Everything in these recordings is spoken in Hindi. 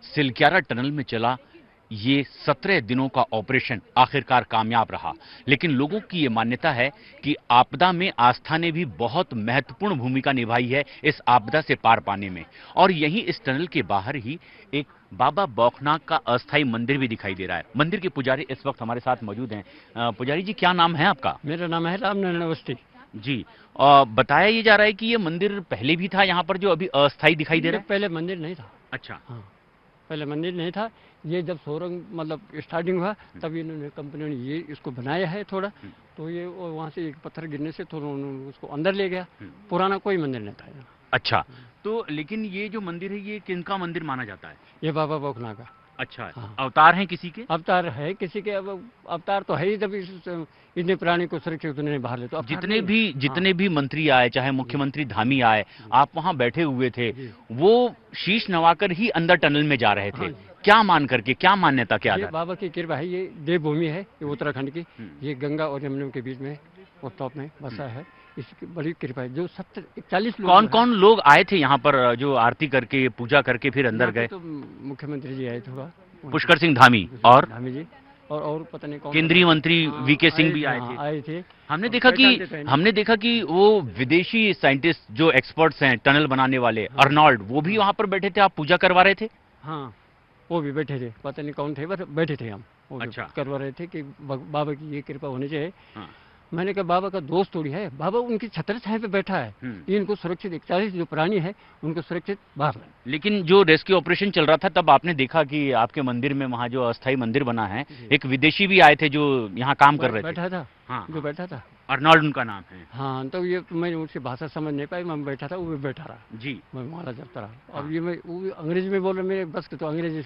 सिलक्यारा टनल में चला ये 17 दिनों का ऑपरेशन आखिरकार कामयाब रहा। लेकिन लोगों की ये मान्यता है कि आपदा में आस्था ने भी बहुत महत्वपूर्ण भूमिका निभाई है इस आपदा से पार पाने में। और यहीं इस टनल के बाहर ही एक बाबा बौखनाग का अस्थायी मंदिर भी दिखाई दे रहा है। मंदिर के पुजारी इस वक्त हमारे साथ मौजूद हैं। पुजारी जी, क्या नाम है आपका? मेरा नाम है रामनारायण अवस्थी जी। बताया ये जा रहा है कि ये मंदिर पहले भी था यहाँ पर, जो अभी अस्थायी दिखाई दे रहा है? पहले मंदिर नहीं था। अच्छा। हाँ, पहले मंदिर नहीं था। ये जब सोरंग मतलब स्टार्टिंग हुआ तब इन्होंने कंपनी ने ये इसको बनाया है थोड़ा। तो ये वहाँ से एक पत्थर गिरने से थोड़ा उन्होंने उसको अंदर ले गया। पुराना कोई मंदिर नहीं था यहाँ। अच्छा, तो लेकिन ये जो मंदिर है ये किनका मंदिर माना जाता है? ये बाबा बौखनाग का। अच्छा। हाँ। अवतार हैं किसी के? अवतार है किसी के। अब अवतार तो है ही, जब इतने प्राणी को सुरक्षित उन्होंने बाहर ले। तो जितने भी मंत्री आए, चाहे मुख्यमंत्री धामी आए, आप वहां बैठे हुए थे, वो शीश नवाकर ही अंदर टनल में जा रहे थे। हाँ। क्या मान करके, क्या मान्यता, क्या ये बाबा की कृपा है। ये देवभूमि है, ये उत्तराखंड की। ये गंगा और यमुना के बीच में उस टॉप में बसा है। इसकी बड़ी कृपा है। जो 40 लोग, कौन कौन लोग आए थे यहाँ पर जो आरती करके पूजा करके फिर अंदर गए? तो मुख्यमंत्री जी आए थे, पुष्कर सिंह धामी और धामी जी, और पता नहीं कौन, केंद्रीय मंत्री वीके सिंह भी आए थे। हमने देखा कि वो विदेशी साइंटिस्ट जो एक्सपर्ट्स हैं टनल बनाने वाले, अर्नॉल्ड, वो भी वहां पर बैठे थे। आप पूजा करवा रहे थे? हाँ, वो भी बैठे थे। पता नहीं कौन थे, बस बैठे थे हम। वो अच्छा। करवा रहे थे कि बाबा की ये कृपा होनी चाहिए। मैंने कहा बाबा का दोस्त थोड़ी है, बाबा उनकी छत्र छाया पे बैठा है। इनको सुरक्षित 41 जो प्राणी है उनको सुरक्षित बाहर लाए। लेकिन जो रेस्क्यू ऑपरेशन चल रहा था तब आपने देखा कि आपके मंदिर में, वहाँ जो अस्थायी मंदिर बना है, एक विदेशी भी आए थे जो यहाँ काम कर रहे थे। बैठा था। हाँ, जो बैठा था, अर्नॉल्ड उनका नाम है। हाँ, तो ये मैं उसकी भाषा समझ नहीं पाई। मैं बैठा था, वो भी बैठा रहा जी। मैं माला जपता रहा। अब ये मैं वो भी अंग्रेजी में बोल रहा, मेरे बस के तो अंग्रेजी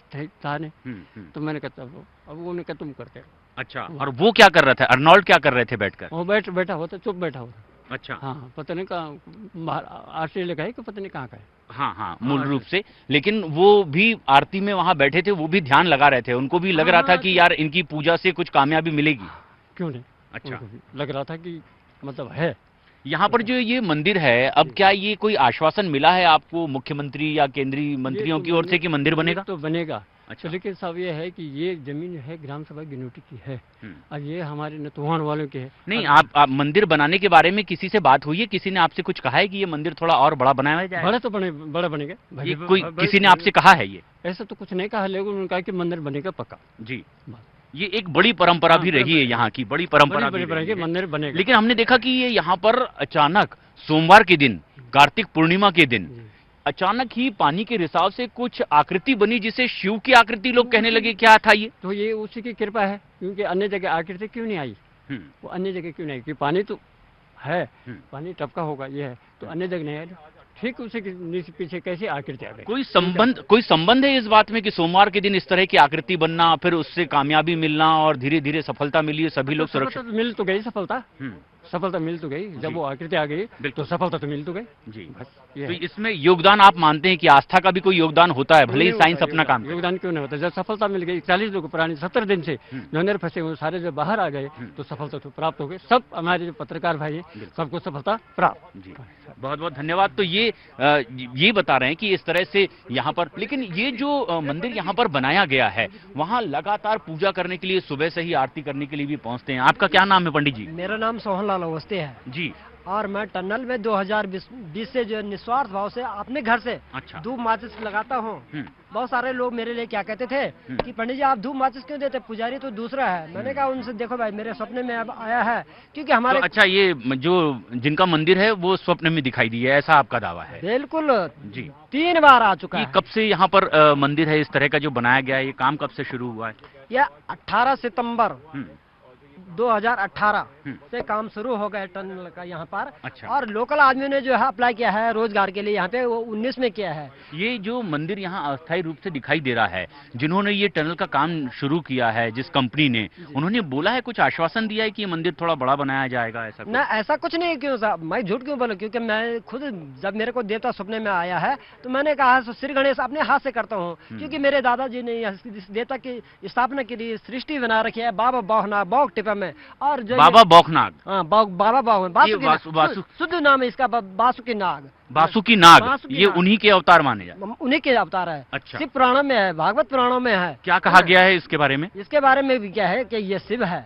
था नहीं। तो मैंने कहा अब उन्होंने कहा तुम करते हो। अच्छा। और वो क्या कर रहा था, अर्नॉल्ड क्या कर रहे थे बैठकर? वो बैठा होता, चुप बैठा होता। अच्छा। हाँ, पता नहीं कहाँ ऑस्ट्रेलिया का है कि पता नहीं कहाँ का है। हाँ हाँ, मूल रूप से। लेकिन वो भी आरती में वहाँ बैठे थे, वो भी ध्यान लगा रहे थे। उनको भी लग रहा था कि यार इनकी पूजा से कुछ कामयाबी मिलेगी। क्यों नहीं। अच्छा। लग रहा था कि मतलब है। यहाँ पर जो ये मंदिर है, अब क्या ये कोई आश्वासन मिला है आपको मुख्यमंत्री या केंद्रीय मंत्रियों की ओर से कि मंदिर बनेगा? तो बनेगा। अच्छा। तो लेकिन साहब ये है कि ये जमीन है ग्राम सभा गिनौटी की है और ये हमारे नतुहान वालों के है। नहीं, आप मंदिर बनाने के बारे में किसी से बात हुई है? किसी ने आपसे कुछ कहा है कि ये मंदिर थोड़ा और बड़ा बनाया जाए? बड़ा तो बड़ा बनेगा। ये कोई किसी ने आपसे कहा है? ये ऐसा तो कुछ नहीं कहा, लेकिन उन्होंने कहा कि मंदिर बनेगा पक्का। जी। ये एक बड़ी परंपरा भी रही है, यहाँ की बड़ी परंपरा भी रही है। मंदिर बनेगा। लेकिन हमने देखा कि ये यहाँ पर अचानक सोमवार के दिन, कार्तिक पूर्णिमा के दिन, अचानक ही पानी के रिसाव से कुछ आकृति बनी, जिसे शिव की आकृति लोग कहने लगे। क्या था ये? तो ये उसी की कृपा है, क्योंकि अन्य जगह आकृति क्यों नहीं आई? वो अन्य जगह क्यों नहीं आई? क्योंकि पानी तो है, पानी टपका होगा, ये है, तो अन्य जगह नहीं आई। ठीक उसी के नीचे पीछे कैसे आकृति आ गई? कोई संबंध है इस बात में कि सोमवार के दिन इस तरह की आकृति बनना, फिर उससे कामयाबी मिलना और धीरे धीरे सफलता मिली, सभी लोग सुरक्षित? मिल तो गई सफलता मिल तो गई। जब वो आकृति आ गई तो सफलता तो मिल तो गई जी। तो इसमें योगदान आप मानते हैं कि आस्था का भी कोई योगदान होता है, भले ही साइंस अपना काम? योगदान क्यों नहीं होता? जब सफलता मिल गई, 40 लोग प्राणी 17 दिन से जो अंदर फंसे हुए सारे जब बाहर आ गए तो सफलता तो प्राप्त हो गई। सब हमारे जो पत्रकार भाई हैं सबको सफलता प्राप्त। जी, बहुत बहुत धन्यवाद। तो ये बता रहे हैं कि इस तरह से यहाँ पर, लेकिन ये जो मंदिर यहाँ पर बनाया गया है, वहाँ लगातार पूजा करने के लिए, सुबह से ही आरती करने के लिए भी पहुँचते हैं। आपका क्या नाम है पंडित जी? मेरा नाम सोहन लाल अवस्थी है जी। और मैं टनल में 2020 से जो निस्वार्थ भाव से अपने घर से धूप माचिस लगाता हूँ। बहुत सारे लोग मेरे लिए क्या कहते थे कि पंडित जी आप धूप माचिस क्यों देते, पुजारी तो दूसरा है। मैंने कहा उनसे देखो भाई, मेरे सपने में अब आया है, क्योंकि हमारे तो अच्छा, ये जो जिनका मंदिर है वो स्वप्न में दिखाई दी है, ऐसा आपका दावा है? बिल्कुल जी, 3 बार आ चुका है। कब से यहाँ पर मंदिर है इस तरह का जो बनाया गया है, ये काम कब से शुरू हुआ है? यह 18 सितंबर 2018 से काम शुरू हो गया टनल का यहाँ पर। अच्छा। और लोकल आदमियों ने जो है अप्लाई किया है रोजगार के लिए यहाँ पे, वो 19 में किया है। ये जो मंदिर यहाँ अस्थायी रूप से दिखाई दे रहा है, जिन्होंने ये टनल का काम शुरू किया है, जिस कंपनी ने, उन्होंने बोला है, कुछ आश्वासन दिया है कि ये मंदिर थोड़ा बड़ा बनाया जाएगा? ऐसा ना, ऐसा कुछ नहीं। क्यों साहब, मैं झूठ क्यों बोलूं? क्योंकि मैं खुद जब मेरे को देवता सपने में आया है तो मैंने कहा श्री गणेश अपने हाथ से करता हूँ, क्योंकि मेरे दादाजी ने इस देवता की स्थापना के लिए सृष्टि बना रखी है बाबा बौखनाग बौख टिपा में। और जो बाबा बौखनाग, हाँ, बाबा बौखनाग, शुद्ध नाम है इसका बासुकी नाग। वासुकी नाग, वासुकी ये नाग। उन्हीं के अवतार माने जाते हैं। उन्हीं के अवतार है। अच्छा। शिव पुराणों में है, भागवत पुराणों में है। क्या कहा गया है इसके बारे में? इसके बारे में भी क्या है कि ये शिव है,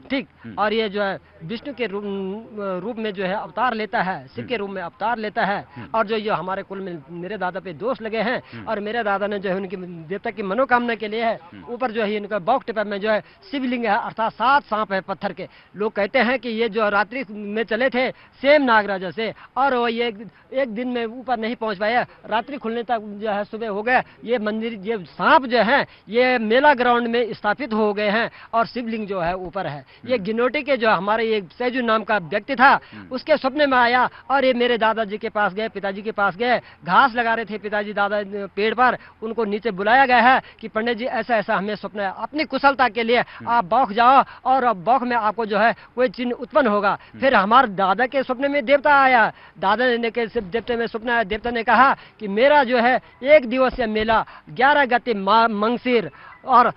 ठीक, हम्म। और ये जो है विष्णु के रूप में जो है अवतार लेता है, शिव के रूप में अवतार लेता है। और जो ये हमारे कुल में मेरे दादा पे दोष लगे हैं, और मेरे दादा ने जो है उनकी देवता की मनोकामना के लिए है, ऊपर जो है इनका बौक टिपा में जो है शिवलिंग है, अर्थात 7 सांप है पत्थर के। लोग कहते हैं कि ये जो रात्रि में चले थे सेम नागराजा से, और वो ये एक दिन में ऊपर नहीं पहुंच पाया, रात्रि खुलने तक जो है सुबह हो गया। ये मंदिर, ये सांप जो है ये मेला ग्राउंड में स्थापित हो गए हैं, और शिवलिंग जो है ऊपर है। ये गिनोटी के जो हमारे एक सैजू नाम का व्यक्ति था, उसके सपने में आया, और ये मेरे दादाजी के पास गए, पिताजी के पास गए, घास लगा रहे थे पिताजी दादा पेड़ पर, उनको नीचे बुलाया गया है कि पंडित जी ऐसा ऐसा हमें सपना है, अपनी कुशलता के लिए आप बौख जाओ, और बौख में आपको जो है कोई चिन्ह उत्पन्न होगा। फिर हमारे दादा के सपने में देवता आया, दादा ने के देवते में सपना आया, देवता ने कहा कि मेरा जो है 1 दिवसीय मेला 11 गति मंगसिर, और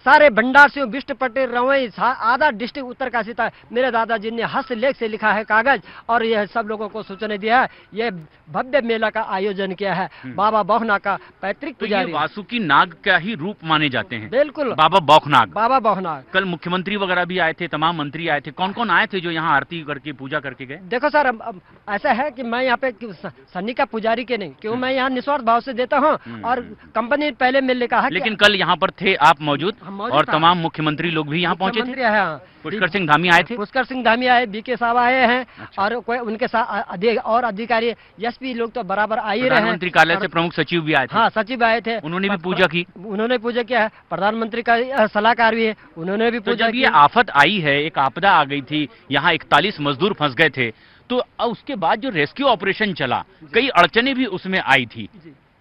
सारे भंडार से बिष्ट पटेल रवई आधा डिस्ट्रिक्ट उत्तरकाशी था। मेरे दादाजी ने हस्तलेख से लिखा है कागज, और यह सब लोगों को सूचना दिया है। ये भव्य मेला का आयोजन किया है बाबा बौखनाग का पैतृक तो पुजारी। ये वासुकी नाग का ही रूप माने जाते हैं। बिल्कुल, बाबा बौखनाग। बाबा बौखनाग। कल मुख्यमंत्री वगैरह भी आए थे, तमाम मंत्री आए थे। कौन कौन आए थे जो यहाँ आरती करके पूजा करके गए? देखो सर, अब ऐसा है कि मैं यहाँ पे सन्नी का पुजारी के नहीं, क्यों मैं यहाँ निस्वार्थ भाव से देता हूँ, और कंपनी पहले मिलने कहा। लेकिन कल यहाँ पर थे आप मौजूद, और तमाम मुख्यमंत्री लोग भी यहाँ पहुंचे थे। पुष्कर सिंह धामी आए थे। पुष्कर सिंह धामी आए, बीके साहब आए हैं। अच्छा। और कोई उनके साथ और अधिकारी एसपी लोग तो बराबर आ ही रहे हैं। प्रधानमंत्री कार्यालय से प्रमुख सचिव भी आए थे। हाँ, सचिव आए थे, उन्होंने भी पूजा की। उन्होंने पूजा किया है। प्रधानमंत्री का सलाहकार भी है, उन्होंने भी तो पूजा जब की। ये आफत आई है, एक आपदा आ गई थी, यहाँ 41 मजदूर फंस गए थे, तो उसके बाद जो रेस्क्यू ऑपरेशन चला, कई अड़चने भी उसमें आई थी।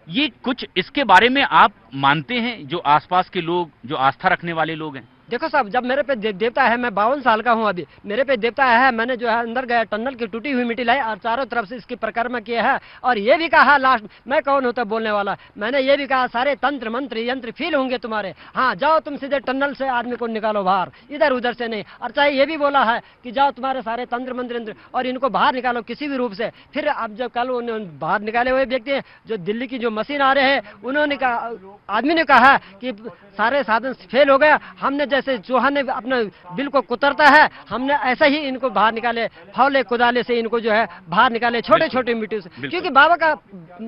ये कुछ इसके बारे में आप मानते हैं, जो आसपास के लोग, जो आस्था रखने वाले लोग हैं? देखो साहब, जब मेरे पे देवता है, मैं 52 साल का हूँ अभी, मेरे पे देवता है, मैंने जो है अंदर गया, टनल की टूटी हुई मिट्टी लाई और चारों तरफ से इसकी परिक्रमा किया है, और ये भी कहा लास्ट, मैं कौन होता बोलने वाला, मैंने ये भी कहा सारे तंत्र मंत्र यंत्र फील होंगे तुम्हारे, हाँ जाओ तुम सीधे टनल से आदमी को निकालो बाहर, इधर उधर से नहीं। और चाहे ये भी बोला है कि जाओ तुम्हारे सारे तंत्र मंत्र यंत्र और इनको बाहर निकालो किसी भी रूप से। फिर अब जब कल उन्होंने बाहर निकाले हुए व्यक्ति हैं, जो दिल्ली की जो मशीन आ रहे हैं, उन्होंने कहा, आदमी ने कहा कि सारे साधन फेल हो गया, हमने जैसे चूहा ने अपने बिल को कुतरता है, हमने ऐसा ही इनको बाहर निकाले, फावले कुदाले से इनको जो है बाहर निकाले, छोटे छोटे मिट्टी से, क्योंकि बाबा का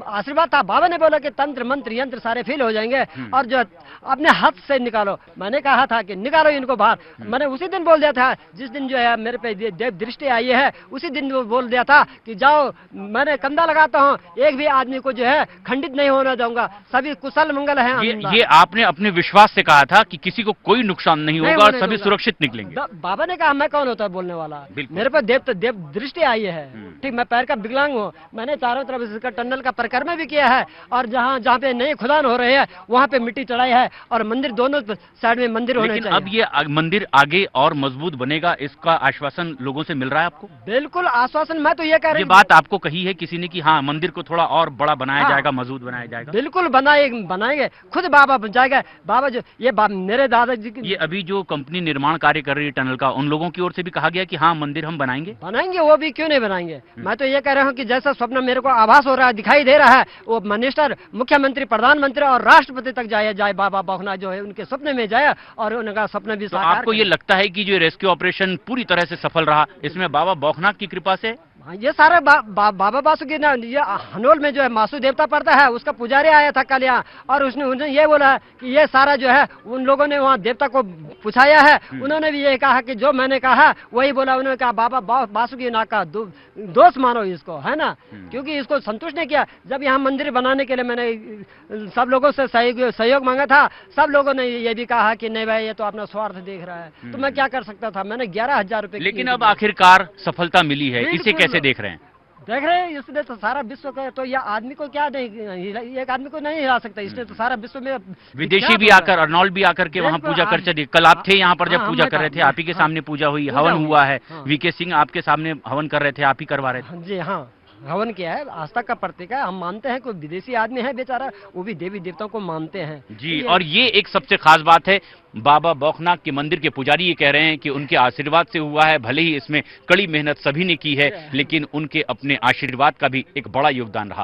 आशीर्वाद था। बाबा ने बोला कि तंत्र मंत्र यंत्र सारे फेल हो जाएंगे, और जो अपने हाथ से निकालो। मैंने कहा था कि निकालो इनको बाहर। मैंने उसी दिन बोल दिया था, जिस दिन जो है मेरे पे देव दृष्टि आई है, उसी दिन वो बोल दिया था कि जाओ, मैंने कंधा लगाता हूँ, एक भी आदमी को जो है खंडित नहीं होना दूंगा, सभी कुशल मंगल है। ये आपने अपने विश्वास से कहा था कि किसी को कोई नुकसान नहीं होगा और सभी सुरक्षित निकलेंगे। बाबा ने कहा, मैं कौन होता है बोलने वाला, मेरे पर देव दृष्टि आई है, ठीक, मैं पैर का विकलांग हूँ, मैंने चारों तरफ इसका टनल का परिक्रमा भी किया है, और जहाँ जहाँ पे नए खुदान हो रहे हैं वहाँ पे मिट्टी चढ़ाई है, और मंदिर दोनों साइड में मंदिर होने चाहिए। अब ये मंदिर आगे और मजबूत बनेगा, इसका आश्वासन लोगों से मिल रहा है आपको? बिल्कुल आश्वासन, मैं तो ये कह रही हूँ। ये बात आपको कही है किसी ने कि हाँ मंदिर को थोड़ा और बड़ा बनाया जाएगा, मजबूत बनाया जाएगा? बिल्कुल बनाएंगे, खुद बाबा जाएगा। बाबा जो ये मेरे दादाजी, ये अभी जो कंपनी निर्माण कार्य कर रही है टनल का, उन लोगों की ओर से भी कहा गया कि हाँ मंदिर हम बनाएंगे। वो भी क्यों नहीं बनाएंगे। मैं तो ये कह रहा हूँ कि जैसा स्वप्न मेरे को आभास हो रहा है, दिखाई दे रहा है, वो मिनिस्टर, मुख्यमंत्री, प्रधानमंत्री और राष्ट्रपति तक जाए बाबा बौखनाग जो है उनके सपने में जाए, और उनका सपना भी साकार। आपको ये लगता है कि जो रेस्क्यू ऑपरेशन पूरी तरह से सफल रहा, इसमें बाबा बौखनाग की कृपा से? ये सारा बाबा बासुकी ना, ये हनोल में जो है मासू देवता पड़ता है, उसका पुजारी आया था कल यहाँ, और उसने ये बोला कि ये सारा जो है उन लोगों ने वहाँ देवता को पूछाया है, उन्होंने भी ये कहा कि जो मैंने कहा वही बोला। उन्होंने कहा बाबा बासुकी नाग का दोष मानो इसको, है ना, क्योंकि इसको संतुष्ट नहीं किया। जब यहाँ मंदिर बनाने के लिए मैंने सब लोगों से सहयोग मांगा था, सब लोगों ने ये भी कहा कि नहीं भाई ये तो अपना स्वार्थ देख रहा है, तो मैं क्या कर सकता था। मैंने 11,000 रुपए। लेकिन अब आखिरकार सफलता मिली है, इसे कैसे देख रहे हैं? देख रहे हैं, इसने तो सारा विश्व का, तो यह आदमी को क्या नहीं, एक आदमी को नहीं हिला सकता, इसने तो सारा विश्व में। विदेशी भी आकर, अर्नॉल्ड भी आकर के वहाँ पूजा कर चले। कल आप थे यहाँ पर जब पूजा कर रहे थे, आप ही के सामने पूजा हुई, हवन हुआ है। वीके सिंह आपके सामने हवन कर रहे थे, आप ही करवा रहे थे। जी हाँ, हवन किया है, आस्था का प्रतीक है। हम मानते हैं, कोई विदेशी आदमी है बेचारा, वो भी देवी देवताओं को मानते हैं जी। और ये एक सबसे खास बात है, बाबा बौखनाथ के मंदिर के पुजारी ये कह रहे हैं कि उनके आशीर्वाद से हुआ है। भले ही इसमें कड़ी मेहनत सभी ने की है, लेकिन उनके अपने आशीर्वाद का भी एक बड़ा योगदान रहा।